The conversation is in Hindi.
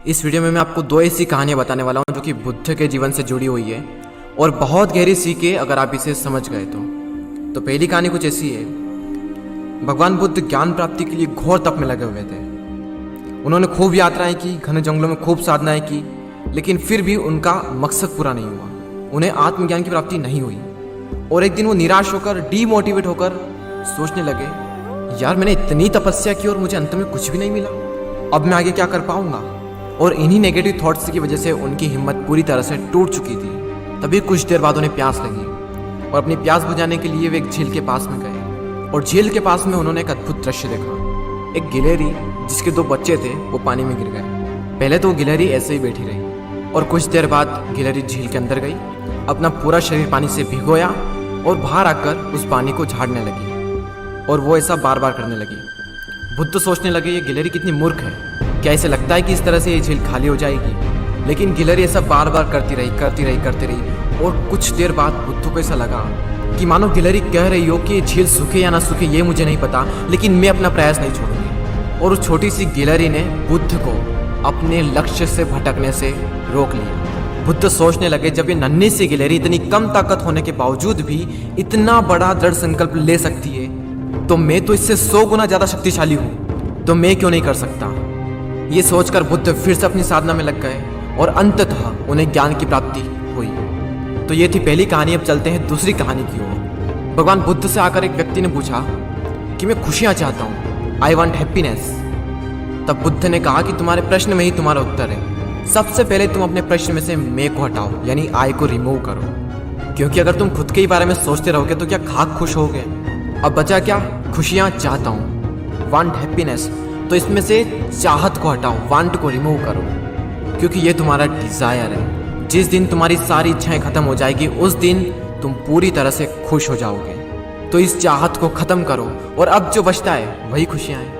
इस वीडियो में मैं आपको दो ऐसी कहानियाँ बताने वाला हूँ जो कि बुद्ध के जीवन से जुड़ी हुई है और बहुत गहरी सीखे अगर आप इसे समझ गए तो पहली कहानी कुछ ऐसी है। भगवान बुद्ध ज्ञान प्राप्ति के लिए घोर तप में लगे हुए थे। उन्होंने खूब यात्राएं की, घने जंगलों में खूब साधनाएं की, लेकिन फिर भी उनका मकसद पूरा नहीं हुआ। उन्हें आत्मज्ञान की प्राप्ति नहीं हुई और एक दिन वो निराश होकर, डीमोटिवेट होकर सोचने लगे, यार मैंने इतनी तपस्या की और मुझे अंत में कुछ भी नहीं मिला, अब मैं आगे क्या कर पाऊंगा। और इन्हीं नेगेटिव थॉट्स की वजह से उनकी हिम्मत पूरी तरह से टूट चुकी थी। तभी कुछ देर बाद उन्हें प्यास लगी और अपनी प्यास बुझाने के लिए वे एक झील के पास में गए और झील के पास में उन्होंने एक अद्भुत दृश्य देखा। एक गिलहरी जिसके दो बच्चे थे वो पानी में गिर गए। पहले तो वो गिलहरी ऐसे ही बैठी रही और कुछ देर बाद गिलहरी झील के अंदर गई, अपना पूरा शरीर पानी से भिगोया और बाहर आकर उस पानी को झाड़ने लगी और वो ऐसा बार बार करने लगी। बुद्ध सोचने लगे ये गिलहरी कितनी मूर्ख है, क्या इसे लगता है कि इस तरह से ये झील खाली हो जाएगी। लेकिन गिलहरी ऐसा बार बार करती रही और कुछ देर बाद बुद्ध को ऐसा लगा कि मानो गिलहरी कह रही हो कि ये झील सूखे या ना सूखे ये मुझे नहीं पता, लेकिन मैं अपना प्रयास नहीं छोड़ूंगी। और उस छोटी सी गिलहरी ने बुद्ध को अपने लक्ष्य से भटकने से रोक लिया। बुद्ध सोचने लगे, जब ये नन्ही सी गिलहरी इतनी कम ताकत होने के बावजूद भी इतना बड़ा दृढ़ संकल्प ले सकती है, तो मैं तो इससे 100 गुना ज़्यादा शक्तिशाली हूँ, तो मैं क्यों नहीं कर सकता। ये सोचकर बुद्ध फिर से अपनी साधना में लग गए और अंततः उन्हें ज्ञान की प्राप्ति हुई। तो ये थी पहली कहानी। अब चलते हैं दूसरी कहानी की ओर। भगवान बुद्ध से आकर एक व्यक्ति ने पूछा कि मैं खुशियाँ चाहता हूँ, आई वॉन्ट हैप्पीनेस। तब बुद्ध ने कहा कि तुम्हारे प्रश्न में ही तुम्हारा उत्तर है। सबसे पहले तुम अपने प्रश्न में से मैं को हटाओ, यानी आई को रिमूव करो, क्योंकि अगर तुम खुद के ही बारे में सोचते रहोगे तो क्या खाक खुश होगे। अब बचा क्या, खुशियाँ चाहता हूँ, वांट हैप्पीनेस। तो इसमें से चाहत को हटाओ, वांट को रिमूव करो, क्योंकि ये तुम्हारा डिजायर है। जिस दिन तुम्हारी सारी इच्छाएं खत्म हो जाएगी उस दिन तुम पूरी तरह से खुश हो जाओगे। तो इस चाहत को खत्म करो और अब जो बचता है वही खुशियाँ हैं।